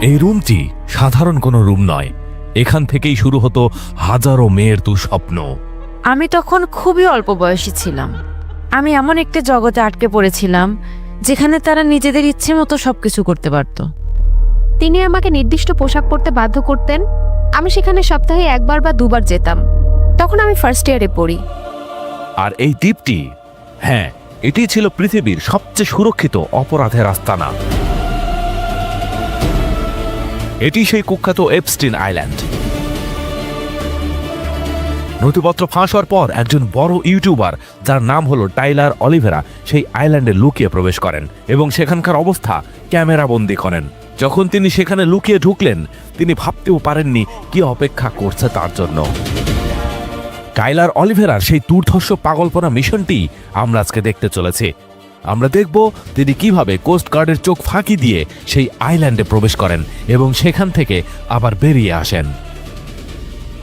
এই রুমটি সাধারণ কোনো রুম নয়, এখান থেকেই শুরু হতো হাজারো মেয়ের দুঃস্বপ্ন। আমি তখন খুবই অল্প বয়সী ছিলাম। আমি এমন একটা জগতে আটকে পড়েছিলাম যেখানে তারা নিজেদের ইচ্ছে মতো সবকিছু করতে পারত। তিনি আমাকে নির্দিষ্ট পোশাক পরতে বাধ্য করতেন। আমি সেখানে সপ্তাহে একবার বা দুবার যেতাম। তখন আমি ফার্স্ট ইয়ারে পড়ি। আর এই দ্বীপটি, হ্যাঁ, এটি ছিল পৃথিবীর সবচেয়ে সুরক্ষিত অপরাধের আস্তানা। এটি সেই কুখ্যাত এপস্টিন আইল্যান্ড। নথিপত্র ফাঁস হওয়ার পর একজন বড় ইউটিউবার, যার নাম হলো টাইলার অলিভেরা, সেই আইল্যান্ডে লুকিয়ে প্রবেশ করেন এবং সেখানকার অবস্থা ক্যামেরাবন্দি করেন। যখন তিনি সেখানে লুকিয়ে ঢুকলেন, তিনি ভাবতেও পারেননি কি অপেক্ষা করছে তার জন্য। টাইলার অলিভেরার সেই দুর্ধর্ষ পাগলপনা মিশনটি আমরা আজকে দেখতে চলেছি। আমরা দেখব তিনি কিভাবে কোস্ট গার্ডের চোখ ফাঁকি দিয়ে সেই আইল্যান্ডে প্রবেশ করেন এবং সেখান থেকে আবার বেরিয়ে আসেন।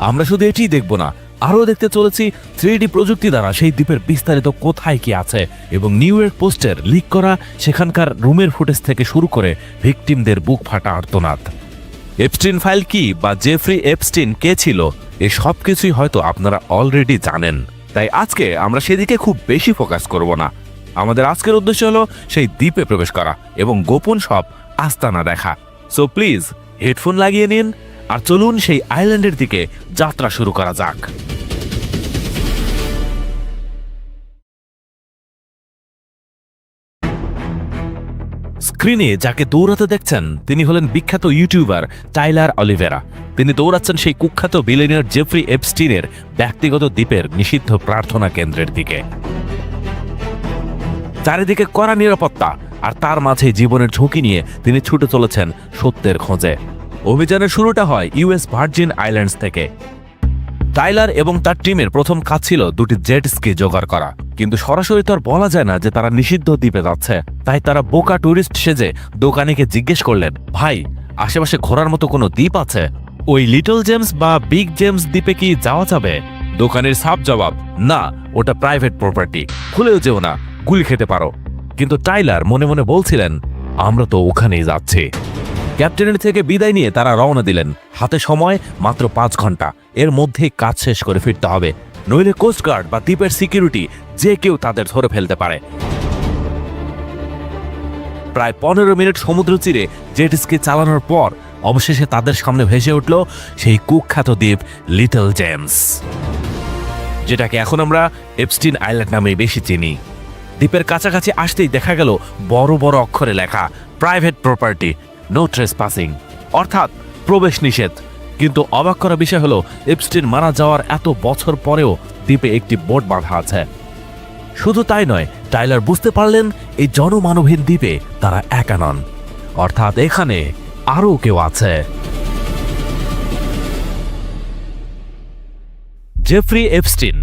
আমরা শুধু এটিই দেখব না, আরও দেখতে চলেছি 3D প্রযুক্তি দ্বারা সেই দ্বীপের বিস্তারিত কোথায় কি আছে এবং নিউ ইয়র্ক পোস্টের লিক করা সেখানকার রুমের ফুটেজ থেকে শুরু করে ভিকটিমদের বুক ফাটা আর্তনাদ। এপস্টিন ফাইল কি বা জেফ্রি এপস্টিন কে ছিল, এই সব কিছুই হয়তো আপনারা অলরেডি জানেন। তাই আজকে আমরা সেদিকে খুব বেশি ফোকাস করব না। আমাদের আজকের উদ্দেশ্য হলো সেই দ্বীপে প্রবেশ করা এবং গোপন সব আস্তানা দেখা। সো প্লিজ হেডফোন লাগিয়ে নিন আর চলুন সেই আইল্যান্ডের দিকে যাত্রা শুরু করা যাক। স্ক্রিনে যাকে দৌড়াতে দেখছেন তিনি হলেন বিখ্যাত ইউটিউবার টাইলার অলিভেরা। তিনি দৌড়াচ্ছেন সেই কুখ্যাত বিলিয়নিয়ার জেফ্রি এপস্টিনের ব্যক্তিগত দ্বীপের নিষিদ্ধ প্রার্থনা কেন্দ্রের দিকে। চারিদিকে কড়া নিরাপত্তা, আর তার মাঝে জীবনের ঝুঁকি নিয়ে তিনি ছুটে চলেছেন সত্যের খোঁজে। অভিযানের শুরুটা হয় ইউএস ভার্জিন আইল্যান্ডস থেকে। টাইলার এবং তার টিমের প্রথম কাজ ছিল দুটি জেট স্কি জোগাড় করা, কিন্তু সরাসরি তো আর বলা যায় না যে তারা নিষিদ্ধ দ্বীপে যাচ্ছে। তাই তারা বোকা টুরিস্ট সেজে দোকানিকে জিজ্ঞেস করলেন, ভাই, আশেপাশে ঘোরার মতো কোনো দ্বীপ আছে? ওই লিটল জেমস বা বিগ জেমস দ্বীপে কি যাওয়া যাবে? দোকানের সাফ জবাব, না, ওটা প্রাইভেট প্রপার্টি, খুলেও যেও না, গুলি খেতে পারো। কিন্তু টাইলার মনে মনে বলছিলেন, আমরা তো ওখানেই যাচ্ছি। ক্যাপ্টেনের থেকে বিদায় নিয়ে তারা রওনা দিলেন। হাতে সময় মাত্র 5 ঘন্টা, এর মধ্যেই কাজ শেষ করে ফিরতে হবে, নইলে কোস্টগার্ড বা দ্বীপের সিকিউরিটি যে কেউ তাদের ধরে ফেলতে পারে। প্রায় 15 মিনিট সমুদ্র তীরে জেট স্কি চালানোর পর অবশেষে তাদের সামনে ভেসে উঠল সেই কুখ্যাত দ্বীপ লিটল জেমস, যেটাকে এখন আমরা এপস্টিন আইল্যান্ড নামে বেশি চিনি। দ্বীপের কাছাকাছি আসতেই দেখা গেল বড় বড় অক্ষরে লেখা প্রাইভেট প্রপার্টি, নো ট্রেসপাসিং, অর্থাৎ প্রবেশ নিষেধ। কিন্তু অবাক করা বিষয় হলো, এপস্টিন মারা যাওয়ার এত বছর পরেও দ্বীপে একটি বোর্ড বাঁধা আছে। শুধু তাই নয়, টাইলার বুঝতে পারলেন এই জনমানবহীন দ্বীপে তারা একা নন, অর্থাৎ এখানে আরও কেউ আছে। জেফ্রি এপস্টিন,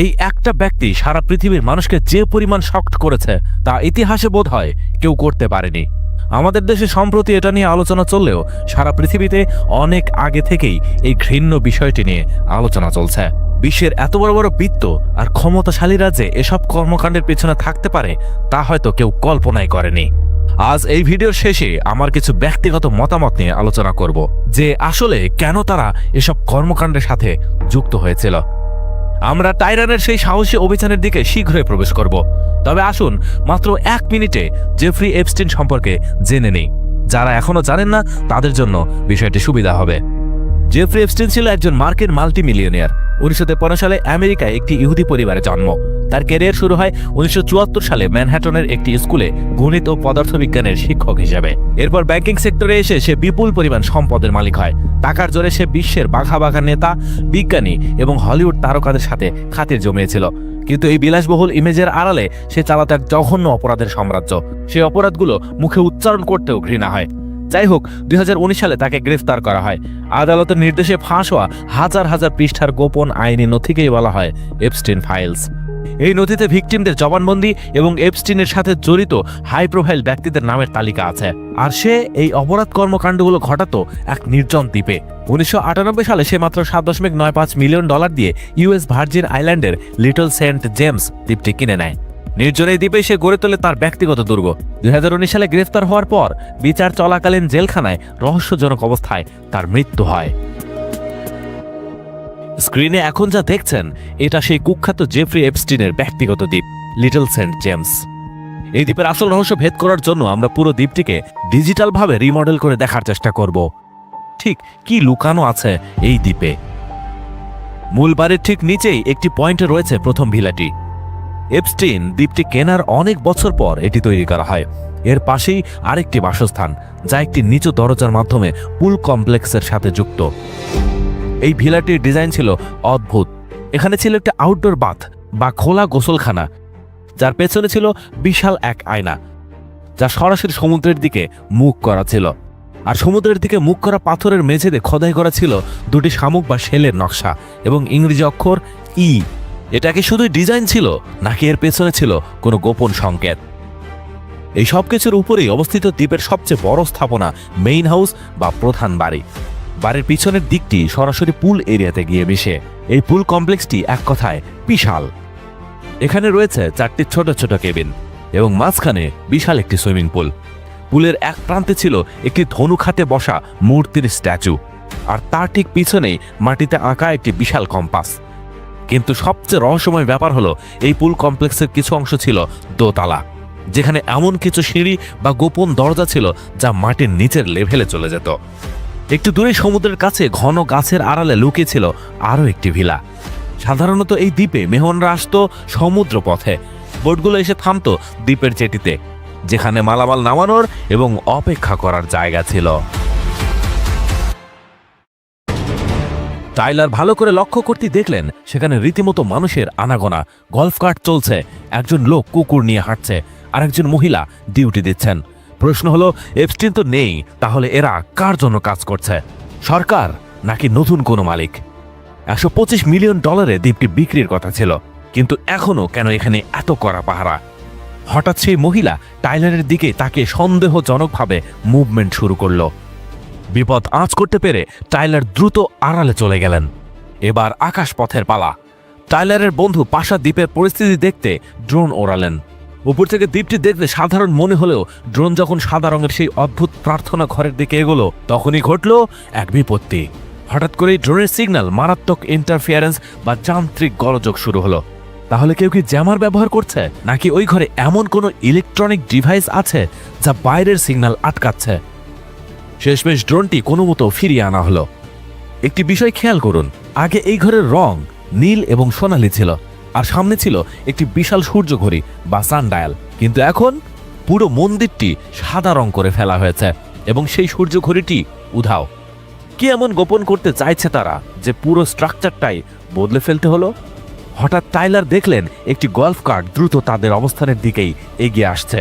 এই একটা ব্যক্তি সারা পৃথিবীর মানুষকে যে পরিমাণ শক্ট করেছে তা ইতিহাসে বোধ হয় কেউ করতে পারেনি। আমাদের দেশে সম্প্রতি এটা নিয়ে আলোচনা চললেও সারা পৃথিবীতে অনেক আগে থেকেই এই ঘৃণ্য বিষয়টি নিয়ে আলোচনা চলছে। বিশ্বের এত বড় বড় বিত্ত আর ক্ষমতাশালীরা যে এসব কর্মকাণ্ডের পেছনে থাকতে পারে তা হয়তো কেউ কল্পনাই করেনি। আজ এই ভিডিওর শেষে আমার কিছু ব্যক্তিগত মতামত নিয়ে আলোচনা করব যে আসলে কেন তারা এসব কর্মকাণ্ডের সাথে যুক্ত হয়েছিল। আমরা টাইরানের সেই সাহসী অভিযানের দিকে শীঘ্রই প্রবেশ করব। তবে আসুন মাত্র 1 মিনিটে জেফ্রি এপস্টিন সম্পর্কে জেনে নেই। যারা এখনো জানেন না তাদের জন্য বিষয়টি সুবিধা হবে। জেফ্রি এপস্টিন ছিল একজন মার্কিন মাল্টিমিলিয়নিয়ার। 1953 সালে আমেরিকায় একটি ইহুদি পরিবারে জন্ম। তার ক্যারিয়ার শুরু হয় 1974 সালে ম্যানহাটনের একটি স্কুলে গণিত ও পদার্থবিজ্ঞানের শিক্ষক হিসেবে। এরপর ব্যাংকিং সেক্টরে এসে সে বিপুল পরিমাণ সম্পদের মালিক হয়। টাকার জোরে সে বিশ্বের বাঘা বাঘা নেতা, বিজ্ঞানী এবং হলিউড তারকাদের সাথে খাতির জমিয়েছিল। কিন্তু এই বিলাসবহুল ইমেজের আড়ালে সে চালাতো এক জঘন্য অপরাধের সাম্রাজ্য। সেই অপরাধগুলো মুখে উচ্চারণ করতেও ঘৃণা হয়। যাই হোক, 2019 সালে তাকে গ্রেফতার করা হয়। আদালতের নির্দেশে ফাঁস হওয়া হাজার হাজার পৃষ্ঠার গোপন আইনি নথিকেই বলা হয় এপস্টিন ফাইলস। এই নথিতে ভিকটিমদের জবানবন্দি এবং এপস্টিনের সাথে জড়িত হাই প্রোফাইল ব্যক্তিদের নামের তালিকা আছে। আর সে এই অপরাধ কর্মকাণ্ডগুলো ঘটাতো এক নির্জন দ্বীপে। 1998 সালে সে মাত্র $7.95 মিলিয়ন দিয়ে ইউএস ভার্জিন আইল্যান্ডের লিটল সেন্ট জেমস দ্বীপটি কিনে নেয়। নির্জন এই দ্বীপে সে গড়ে তোলে তার ব্যক্তিগত দুর্গ। 2019 সালে গ্রেফতার হওয়ার পর বিচার চলাকালীন জেলখানায় রহস্যজনক অবস্থায় তার মৃত্যু হয়। স্ক্রিনে এখন যা দেখছেন এটা সেই কুখ্যাত জেফ্রি এপস্টিনের ব্যক্তিগত দ্বীপ লিটল সেন্ট জেমস। এই দ্বীপের আসল রহস্য ভেদ করার জন্য আমরা পুরো দ্বীপটিকে ডিজিটালভাবে রিমডেল করে দেখার চেষ্টা করব। ঠিক কি লুকানো আছে এই দ্বীপে। মূল বাড়ির ঠিক নিচেই একটি পয়েন্টে রয়েছে প্রথম ভিলাটি। এপস্টিন দ্বীপটি কেনার অনেক বছর পর এটি তৈরি করা হয়। এর পাশেই আরেকটি বাসস্থান, যা একটি নিচু দরজার মাধ্যমে পুল কমপ্লেক্সের সাথে যুক্ত। এই ভিলাটির ডিজাইন ছিল অদ্ভুত। এখানে ছিল একটা আউটডোর বাথ বা খোলা গোসলখানা, যার পেছনে ছিল বিশাল এক আয়না, যা সরাসরি সমুদ্রের দিকে মুখ করা ছিল। আর সমুদ্রের দিকে মুখ করা পাথরের মেঝেতে খোদাই করা ছিল দুটি শামুক বা শেলের নকশা এবং ইংরেজি অক্ষর ই। এটা কি শুধুই ডিজাইন ছিল, নাকি এর পেছনে ছিল কোনো গোপন সংকেত? এই সব কিছুর উপরেই অবস্থিত দ্বীপের সবচেয়ে বড় স্থাপনা, মেইন হাউস বা প্রধান বাড়ি। বাড়ির পিছনের দিকটি সরাসরি পুল এরিয়াতে গিয়ে মিশে। এই পুল কমপ্লেক্সটি এক কথায় বিশাল। এখানে রয়েছে 4টি ছোট ছোট কেবিন এবং মাঝখানে বিশাল একটি সুইমিং পুল। পুলের এক প্রান্তে ছিল একটি ধনুক হাতে বসা মূর্তির স্ট্যাচু, আর তার ঠিক পিছনেই মাটিতে আঁকা একটি বিশাল কম্পাস। কিন্তু সবচেয়ে রহস্যময় ব্যাপার হলো, এই পুল কমপ্লেক্সের কিছু অংশ ছিল দোতলা, যেখানে এমন কিছু সিঁড়ি বা গোপন দরজা ছিল যা মাটির নিচের লেভেলে চলে যেত। একটু দূরে সমুদ্রের কাছে ঘন গাছের আড়ালে লুকিয়ে ছিল আরও একটি ভিলা। সাধারণত এই দ্বীপে মেহমানরা আসতো সমুদ্র পথে। বোটগুলো এসে থামতো দ্বীপের জেটিতে, যেখানে মালামাল নামানোর এবং অপেক্ষা করার জায়গা ছিল। টাইলার ভালো করে লক্ষ্য করতে দেখলেন সেখানে রীতিমতো মানুষের আনাগোনা। গলফ কার্ট চলছে, একজন লোক কুকুর নিয়ে হাঁটছে, আর একজন মহিলা ডিউটি দিচ্ছেন। প্রশ্ন হলো, এপস্টিন তো নেই, তাহলে এরা কার জন্য কাজ করছে? সরকার নাকি নতুন কোনো মালিক? $125 মিলিয়ন দ্বীপটি বিক্রির কথা ছিল, কিন্তু এখনো কেন এখানে এত কড়া পাহারা? হঠাৎ সেই মহিলা টাইলারের দিকে তাকে সন্দেহজনকভাবে মুভমেন্ট শুরু করলো। বিপদ আঁচ করতে পেরে টাইলার দ্রুত আড়ালে চলে গেলেন। এবার আকাশপথের পালা। টাইলারের বন্ধু পাশা দ্বীপের পরিস্থিতি দেখতে ড্রোন ওড়ালেন। উপর থেকে দ্বীপটি দেখতে সাধারণ মনে হলেও ড্রোন যখন সাদা রঙের সেই অদ্ভুত প্রার্থনা ঘরের দিকে এগোলো, তখনই ঘটল এক বিপত্তি। হঠাৎ করেই ড্রোনের সিগন্যাল মারাত্মক ইন্টারফিয়ারেন্স বা যান্ত্রিক গোলযোগ শুরু হলো। তাহলে কেউ কি জ্যামার ব্যবহার করছে, নাকি ওই ঘরে এমন কোনো ইলেকট্রনিক ডিভাইস আছে যা বাইরের সিগন্যাল আটকাচ্ছে? শেষমেশ ড্রোনটি কোনো মতো ফিরিয়ে আনা হলো। একটি বিষয় খেয়াল করুন, আগে এই ঘরের রং নীল এবং সোনালি ছিল, আর সামনে ছিল একটি বিশাল সূর্য ঘড়ি বা সানডায়াল। কিন্তু এখন পুরো মন্দিরটি সাদা রং করে ফেলা হয়েছে এবং সেই সূর্য ঘড়িটি উধাও। কি এমন গোপন করতে চাইছে তারা যে পুরো স্ট্রাকচারটাই বদলে ফেলতে হলো? হঠাৎ টাইলার দেখলেন একটি গলফ কার্ট দ্রুত তাদের অবস্থানের দিকেই এগিয়ে আসছে।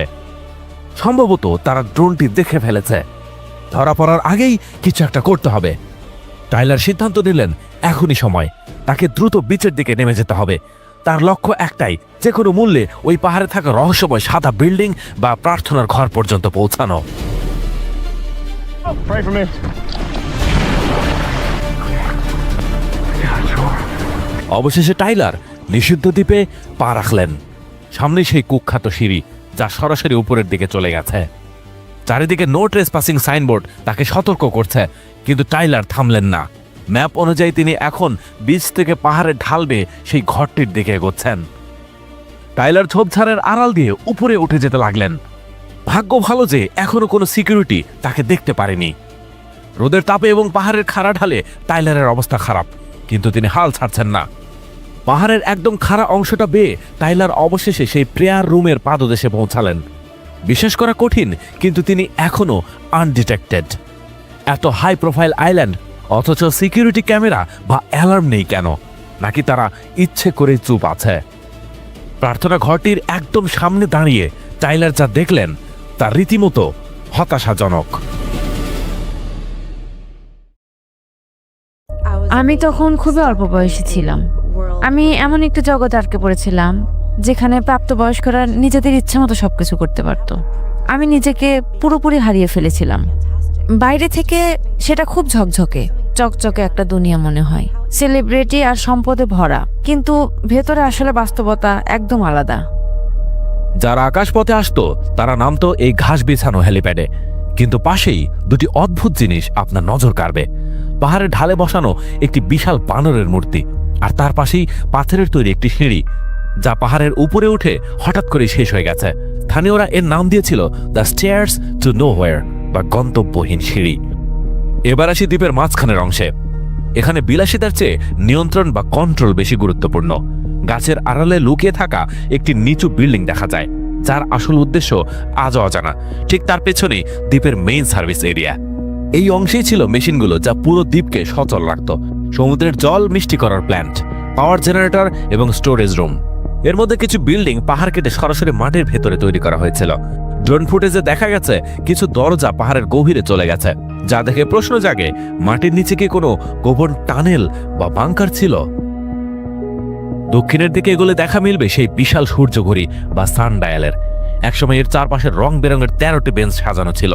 সম্ভবত তারা ড্রোনটি দেখে ফেলেছে। ধরা পড়ার আগেই কিছু একটা করতে হবে। টাইলার সিদ্ধান্ত নিলেন এখনই সময়, তাকে দ্রুত বিচের দিকে নেমে যেতে হবে। তার লক্ষ্য একটাই, যে কোনো মূল্যে ওই পাহাড়ে থাকা রহস্যময় সাদা বিল্ডিং বা প্রার্থনার ঘর পর্যন্ত পৌঁছানো। অবশেষে টাইলার নিষিদ্ধ দ্বীপে পা রাখলেন। সামনে সেই কুখ্যাত সিঁড়ি, যা সরাসরি উপরের দিকে চলে গেছে। চারিদিকে নো ট্রেসপাসিং সাইনবোর্ড তাকে সতর্ক করছে, কিন্তু টাইলার থামলেন না। ম্যাপ অনুযায়ী তিনি এখন বিচ থেকে পাহাড়ে ঢাল বেয়ে সেই ঘরটির দিকে এগোচ্ছেন। টাইলার ঝোপঝাড়ের আড়াল দিয়ে উপরে উঠে যেতে লাগলেন। ভাগ্য ভালো যে এখনো কোনো সিকিউরিটি তাকে দেখতে পারেনি। রোদের তাপে এবং পাহাড়ের খাড়া ঢালে টাইলারের অবস্থা খারাপ, কিন্তু তিনি হাল ছাড়ছেন না। পাহাড়ের একদম খাড়া অংশটা বেয়ে টাইলার অবশেষে সেই প্রেয়ার রুমের পাদদেশে পৌঁছালেন। বিশ্বাস করা কঠিন, কিন্তু তিনি এখনো আনডিটেক্টেড। এত হাই প্রোফাইল আইল্যান্ড, অথচ সিকিউরিটি ক্যামেরা বা অ্যালার্ম নেই কেন? নাকি তারা ইচ্ছে করে চুপ আছে? প্রার্থনা ঘরটির একদম সামনে দাঁড়িয়ে টাইলার যা দেখলেন তা রীতিমতো হতাশাজনক। আমি তখন খুবই অল্প বয়সী ছিলাম। আমি এমন একটি জগতে আটকে পড়েছিলাম যেখানে প্রাপ্তবয়স্করা নিজেদের ইচ্ছে মতো সবকিছু করতে পারত। আমি নিজেকে পুরোপুরি হারিয়ে ফেলেছিলাম। বাইরে থেকে সেটা খুব ঝকঝকে চকচকে একটা দুনিয়া মনে হয়, সেলিব্রিটি আর সম্পদে ভরা, কিন্তু ভেতরে আসলে বাস্তবতা একদম আলাদা। যারা আকাশপথে আসতো তারা নামতো এই ঘাস বিছানো হেলিপ্যাডে। কিন্তু পাশেই দুটি অদ্ভুত জিনিস আপনার নজর কাড়বে। পাহাড়ের ঢালে বসানো একটি বিশাল বানরের মূর্তি, আর তার পাশেই পাথরের তৈরি একটি সিঁড়ি, যা পাহাড়ের উপরে উঠে হঠাৎ করে শেষ হয়ে গেছে। স্থানীয়রা এর নাম দিয়েছিল দ্য স্টেয়ার্স টু নোহোয়্যার, বা গন্তব্যহীন সিঁড়ি। এবার আসি দ্বীপের মাঝখানের অংশে। এখানে বিলাসিতার চেয়ে নিয়ন্ত্রণ বা কন্ট্রোল বেশি গুরুত্বপূর্ণ। গাছের আড়ালে লুকিয়ে থাকা একটি নিচু বিল্ডিং দেখা যায়, যার আসল উদ্দেশ্য আজও অজানা। ঠিক তার পেছনেই দ্বীপের মেইন সার্ভিস এরিয়া। এই অংশেই ছিল মেশিনগুলো যা পুরো দ্বীপকে সচল রাখত। সমুদ্রের জল মিষ্টি করার প্ল্যান্ট, পাওয়ার জেনারেটর এবং স্টোরেজ রুম। এর মধ্যে কিছু বিল্ডিং পাহাড় কেটে সরাসরি মাটির ভেতরে তৈরি করা হয়েছিল। ড্রোন ফুটেজে দেখা গেছে কিছু দরজা পাহাড়ের গভীরে চলে গেছে, যা দেখে প্রশ্ন জাগে, মাটির নিচে কি কোনো গোপন টানেল বা বাংকার ছিল? দক্ষিণের দিকে এগুলো দেখা মিলবে সেই বিশাল সূর্যঘড়ি বা সানডায়ালের। একসময় এর চারপাশে রং বেরঙের 13টি বেঞ্চ সাজানো ছিল।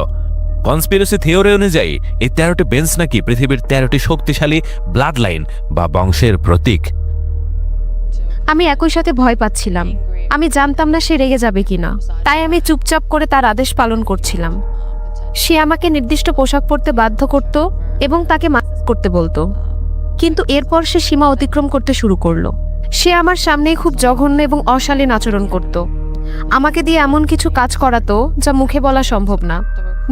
কনস্পিরেসি থিওরি অনুযায়ী এই 13টি বেঞ্চ নাকি পৃথিবীর 13টি শক্তিশালী ব্লাড লাইন বা বংশের প্রতীক। আমি একই সাথে ভয় পাচ্ছিলাম। আমি জানতাম না সে রেগে যাবে কিনা, তাই আমি চুপচাপ করে তার আদেশ পালন করছিলাম। সে আমাকে নির্দিষ্ট পোশাক পরতে বাধ্য করত এবং তাকে মাস্ক করতে বলতো, কিন্তু এরপর সে সীমা অতিক্রম করতে শুরু করলো। সে আমার সামনেই খুব জঘন্য এবং অশালীন আচরণ করত। আমাকে দিয়ে এমন কিছু কাজ করাতো যা মুখে বলা সম্ভব না।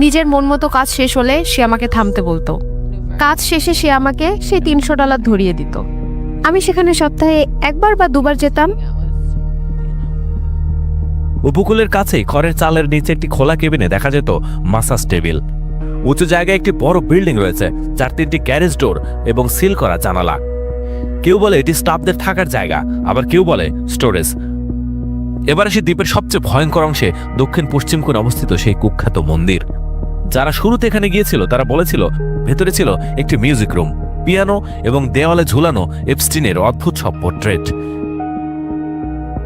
নিজের মন মতো কাজ শেষ হলে সে আমাকে থামতে বলতো। কাজ শেষে সে আমাকে সেই $300 ধরিয়ে দিত। আমি সেখানে সপ্তাহে একবার বা দুবার যেতাম। উপকূলের কাছেই খড়ের চালের নিচে একটি খোলা কেবিনে দেখা যেত মাসাজ টেবিল। উঁচু জায়গায় একটি বড় বিল্ডিং রয়েছে, যার 3টি গ্যারেজ ডোর এবং সিল করা জানালা। কেউ বলে এটি স্টাফদের থাকার জায়গা, আবার কেউ বলে স্টোরেজ। এবার আসি দ্বীপের সবচেয়ে ভয়ঙ্কর অংশে, দক্ষিণ পশ্চিম কোণে অবস্থিত সেই কুখ্যাত মন্দির। যারা শুরুতে এখানে গিয়েছিল তারা বলেছিল ভেতরে ছিল একটি মিউজিক রুম, পিয়ানো এবং দেওয়ালে ঝুলানো এপস্টিনের অদ্ভুত সব পোর্ট্রেট।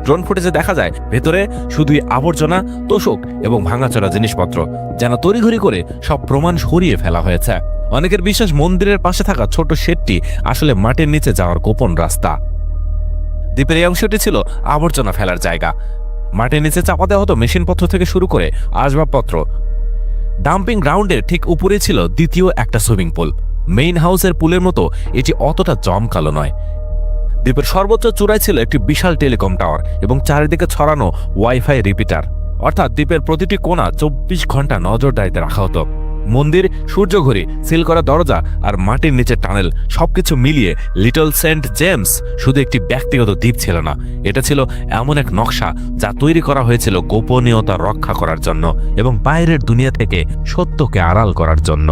ড্রোন ফুটেজে দেখা যায় ভেতরে শুধুই আবর্জনা, তোষক এবং ভাঙাচোরা জিনিসপত্র, যেন তড়িঘড়ি করে সব প্রমাণ সরিয়ে ফেলা হয়েছে। অনেকের বিশ্বাস মন্দিরের পাশে থাকা ছোট শেডটি আসলে মাটির নিচে যাওয়ার গোপন রাস্তা। দ্বীপের এই অংশটি ছিল আবর্জনা ফেলার জায়গা। মাটির নিচে চাপা দেওয়া হতো মেশিনপত্র থেকে শুরু করে আসবাবপত্র। ডাম্পিং গ্রাউন্ডের ঠিক উপরে ছিল দ্বিতীয় একটা সুইমিং পুল। মেইন হাউসের পুলের মতো এটি অতটা জমকালো নয়। দ্বীপের সর্বোচ্চ চূড়ায় ছিল একটি বিশাল টেলিকম টাওয়ার এবং চারিদিকে ছড়ানো ওয়াইফাই রিপিটার, অর্থাৎ দ্বীপের প্রতিটি কোণা 24 ঘন্টা নজরদারিতে রাখা হতো। মন্দির, সূর্যঘড়ি, সিল করা দরজা আর মাটির নিচে টানেল সবকিছু মিলিয়ে লিটল সেন্ট জেমস শুধু একটি ব্যক্তিগত দ্বীপ ছিল না, এটা ছিল এমন এক নকশা যা তৈরি করা হয়েছিল গোপনীয়তা রক্ষা করার জন্য এবং বাইরের দুনিয়া থেকে সত্যকে আড়াল করার জন্য।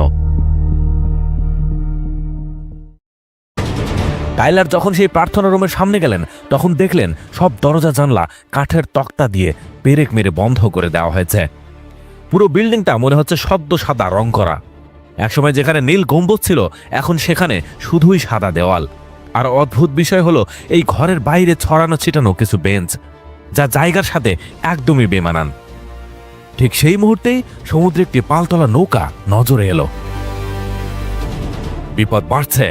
টাইলার যখন সেই প্রার্থনা রুমের সামনে গেলেন, তখন দেখলেন সব দরজা জানলা কাঠের তক্তা দিয়ে পেরেক মেরে বন্ধ করে দেওয়া হয়েছে। পুরো বিল্ডিংটা মনে হচ্ছে সদ্য সাদা রং করা। একসময় যেখানে নীল গম্বুজ ছিল, এখন সেখানে শুধুই সাদা দেওয়াল। আর অদ্ভুত বিষয় হলো এই ঘরের বাইরে ছড়ানো ছিটানো কিছু বেঞ্চ, যা জায়গার সাথে একদমই বেমানান। ঠিক সেই মুহূর্তেই সমুদ্রে একটি পালতলা নৌকা নজরে এলো। বিপদ বাড়ছে।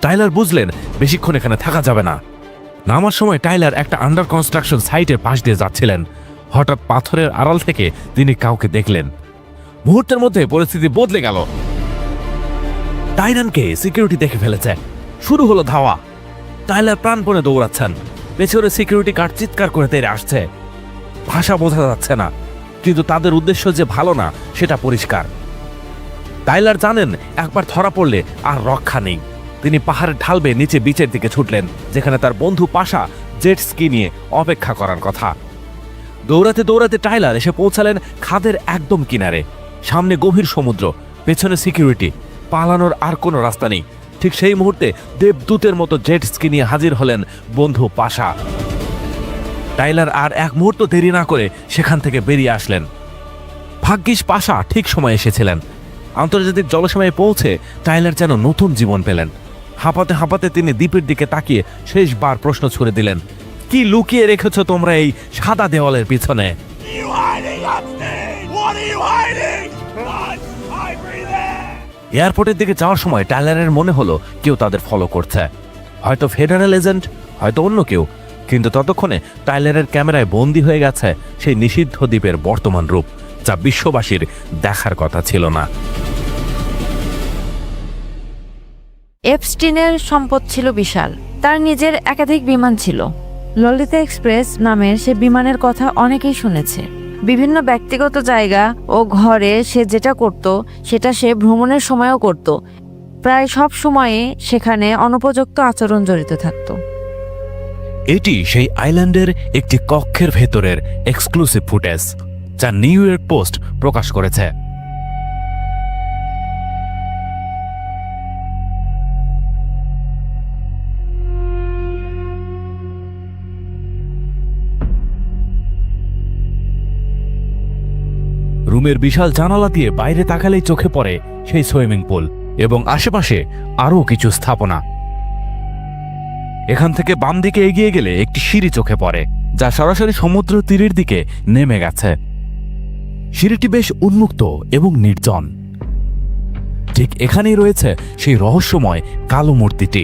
টাইলার বুঝলেন বেশিক্ষণ এখানে থাকা যাবে না। নামার সময় টাইলার একটা আন্ডার কনস্ট্রাকশন সাইটের পাশ দিয়ে যাচ্ছিলেন। হঠাৎ পাথরের আড়াল থেকে তিনি কাউকে দেখলেন। মুহূর্তের মধ্যে পরিস্থিতি বদলে গেল। টাইরানকে সিকিউরিটি দেখে ফেলেছে। শুরু হলো ধাওয়া। টাইলার প্রাণপণে দৌড়াচ্ছেন। পেছনে সিকিউরিটি গার্ড চিৎকার করে তেড়ে আসছে। ভাষা বোঝা যাচ্ছে না, কিন্তু তাদের উদ্দেশ্য যে ভালো না সেটা পরিষ্কার। টাইলার জানেন একবার ধরা পড়লে আর রক্ষা নেই। তিনি পাহাড়ের ঢাল বেয়ে নিচে বিচের দিকে ছুটলেন, যেখানে তার বন্ধু পাশা জেট স্কি নিয়ে অপেক্ষা করার কথা। দৌড়াতে দৌড়াতে টাইলার এসে পৌঁছালেন খাদের একদম কিনারে। সামনে গভীর সমুদ্র, পেছনে সিকিউরিটি, পালানোর আর কোনো রাস্তা নেই। ঠিক সেই মুহূর্তে দেবদূতের মতো জেট স্কি নিয়ে হাজির হলেন বন্ধু পাশা। টাইলার আর এক মুহূর্ত দেরি না করে সেখান থেকে বেরিয়ে আসলেন। ভাগ্যিস পাশা ঠিক সময় এসেছিলেন। আন্তর্জাতিক জলসীমায় পৌঁছে টাইলার যেন নতুন জীবন পেলেন। হাঁপাতে হাঁপাতে তিনি দ্বীপের দিকে তাকিয়ে শেষবার প্রশ্ন ছুড়ে দিলেন, কি লুকিয়ে রেখেছ তোমরা এই সাদা দেওয়ালের পিছনে? এয়ারপোর্টের দিকে যাওয়ার সময় টাইলারের মনে হলো কেউ তাদের ফলো করছে। হয়তো ফেডারেল এজেন্ট, হয়তো অন্য কেউ। কিন্তু ততক্ষণে টাইলারের ক্যামেরায় বন্দী হয়ে গেছে সেই নিষিদ্ধ দ্বীপের বর্তমান রূপ, যা বিশ্ববাসীর দেখার কথা ছিল না। এপস্টিনের সম্পদ ছিল বিশাল। তার নিজের একাধিক বিমান ছিল। ললিতা এক্সপ্রেস নামের সে বিমানের কথা অনেকেই শুনেছে। বিভিন্ন ব্যক্তিগত জায়গা ও ঘরে সে যেটা করত সেটা সে ভ্রমণের সময়ও করত। প্রায় সব সময়ে সেখানে অনুপযুক্ত আচরণ জড়িত থাকত। এটি সেই আইল্যান্ডের একটি কক্ষের ভেতরের এক্সক্লুসিভ ফুটেজ, যা নিউ ইয়র্ক পোস্ট প্রকাশ করেছে। রুমের বিশাল জানালা দিয়ে বাইরে তাকালেই চোখে পড়ে সেই সুইমিং পুল এবং আশেপাশে আরও কিছু স্থাপনা। এখান থেকে বাম দিকে এগিয়ে গেলে একটি সিঁড়ি চোখে পড়ে, যা সরাসরি সমুদ্র তীরের দিকে নেমে গেছে। সিঁড়িটি বেশ উন্মুক্ত এবং নির্জন। ঠিক এখানেই রয়েছে সেই রহস্যময় কালো মূর্তিটি,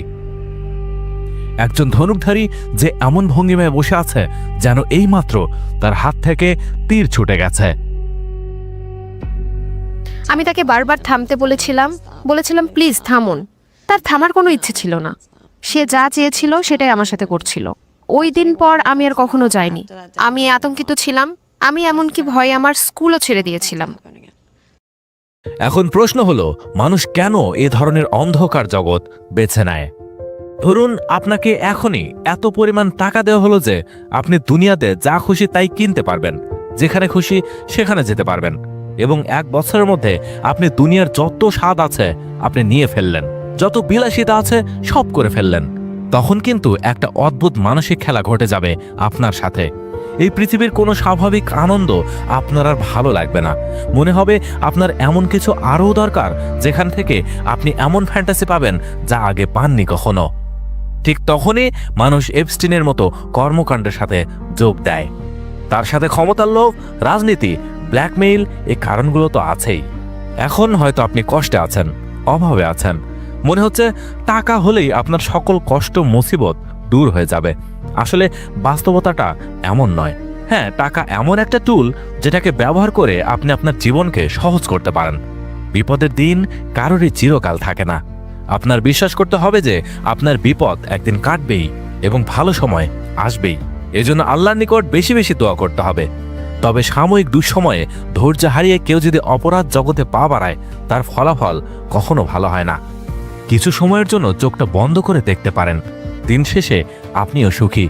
একজন ধনুকধারী যে এমন ভঙ্গিমায় বসে আছে যেন এইমাত্র তার হাত থেকে তীর ছুটে গেছে। আমি তাকে বারবার থামতে বলেছিলাম প্লিজ থামুন। তার থামার কোনো ইচ্ছে ছিল না। সে যা চেয়েছিল সেটাই আমার সাথে করছিল। ওই দিন পর আমি আর কখনো যাইনি। আমি আতঙ্কিত ছিলাম। আমি এমনকি ভয়ে আমার স্কুলও ছেড়ে দিয়েছিলাম। এখন প্রশ্ন হলো, মানুষ কেন এ ধরনের অন্ধকার জগৎ বেছে নেয়? ধরুন আপনাকে এখনই এত পরিমাণ টাকা দেওয়া হলো যে আপনি দুনিয়াতে যা খুশি তাই কিনতে পারবেন, যেখানে খুশি সেখানে যেতে পারবেন, এবং 1 বছরের মধ্যে আপনি দুনিয়ার যত স্বাদ আছে আপনি নিয়ে ফেললেন, যত বিলাসিতা আছে সব করে ফেললেন। তখন কিন্তু একটা অদ্ভুত মানসিক খেলা ঘটে যাবে আপনার সাথে। এই পৃথিবীর কোনো স্বাভাবিক আনন্দ আপনার আর ভালো লাগবে না। মনে হবে আপনার এমন কিছু আরও দরকার যেখান থেকে আপনি এমন ফ্যান্টাসি পাবেন যা আগে পাননি কখনো। ঠিক তখনই মানুষ এপস্টিনের মতো কর্মকাণ্ডের সাথে যোগ দেয়। তার সাথে ক্ষমতার লোভ, রাজনীতি, ব্ল্যাকমেইল, এই কারণগুলো তো আছেই। এখন হয়তো আপনি কষ্টে আছেন, অভাবে আছেন, মনে হচ্ছে টাকা হলেই আপনার সকল কষ্ট মুসিবত দূর হয়ে যাবে। আসলে বাস্তবতাটা এমন নয়। হ্যাঁ, টাকা এমন একটা টুল যেটাকে ব্যবহার করে আপনি আপনার জীবনকে সহজ করতে পারেন। বিপদের দিন কারোরই চিরকাল থাকে না। আপনার বিশ্বাস করতে হবে যে আপনার বিপদ একদিন কাটবেই এবং ভালো সময় আসবেই। এজন্য আল্লাহর নিকট বেশি বেশি দোয়া করতে হবে। তবে সাময়িক দুঃসময়ে ধৈর্য হারিয়ে কেউ যদি অপরাধ জগতে পা বাড়ায়, তার ফলাফল কখনো ভালো হয় না। কিছু সময়ের জন্য চোখটা বন্ধ করে দেখতে পারেন। দিন শেষে আপনিও সুখী।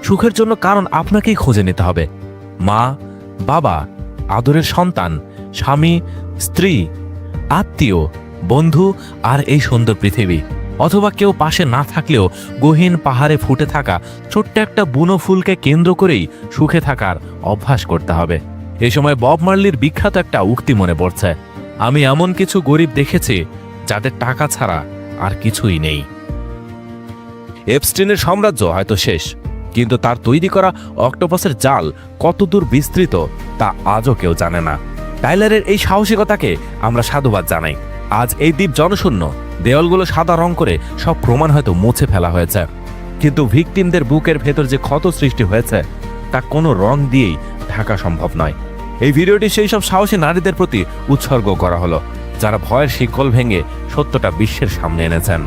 সুখের জন্য কারণ আপনাকেই খুঁজে নিতে হবে। মা, বাবা, আদরের সন্তান, স্বামী, স্ত্রী, আত্মীয়, বন্ধু আর এই সুন্দর পৃথিবী। অথবা কেউ পাশে না থাকলেও গহীন পাহাড়ে ফুটে থাকা ছোট্ট একটা বুনো ফুলকে কেন্দ্র করেই সুখে থাকার অভ্যাস করতে হবে। এই সময় বব মার্লির বিখ্যাত একটা উক্তি মনে পড়ছে, আমি এমন কিছু গরিব দেখেছি যাদের টাকা ছাড়া আর কিছুই নেই। এপস্টিনের সাম্রাজ্য হয়তো শেষ, কিন্তু তার তৈরি করা অক্টোপাসের জাল কতদূর বিস্তৃত তা আজও কেউ জানে না। টাইলারের এই সাহসিকতাকে আমরা সাধুবাদ জানাই। আজ এই দ্বীপ জনশূন্য, দেওয়ালগুলো সাদা রং করে সব প্রমাণ হয়তো মুছে ফেলা হয়েছে, কিন্তু ভিকটিমদের বুকের ভেতর যে ক্ষত সৃষ্টি হয়েছে তা কোনো রং দিয়েই ঢাকা সম্ভব নয়। এই ভিডিওটি সেই সব সাহসী নারীদের প্রতি উৎসর্গ করা হলো যারা ভয়ের শিকল ভেঙে সত্যটা বিশ্বের সামনে এনেছেন।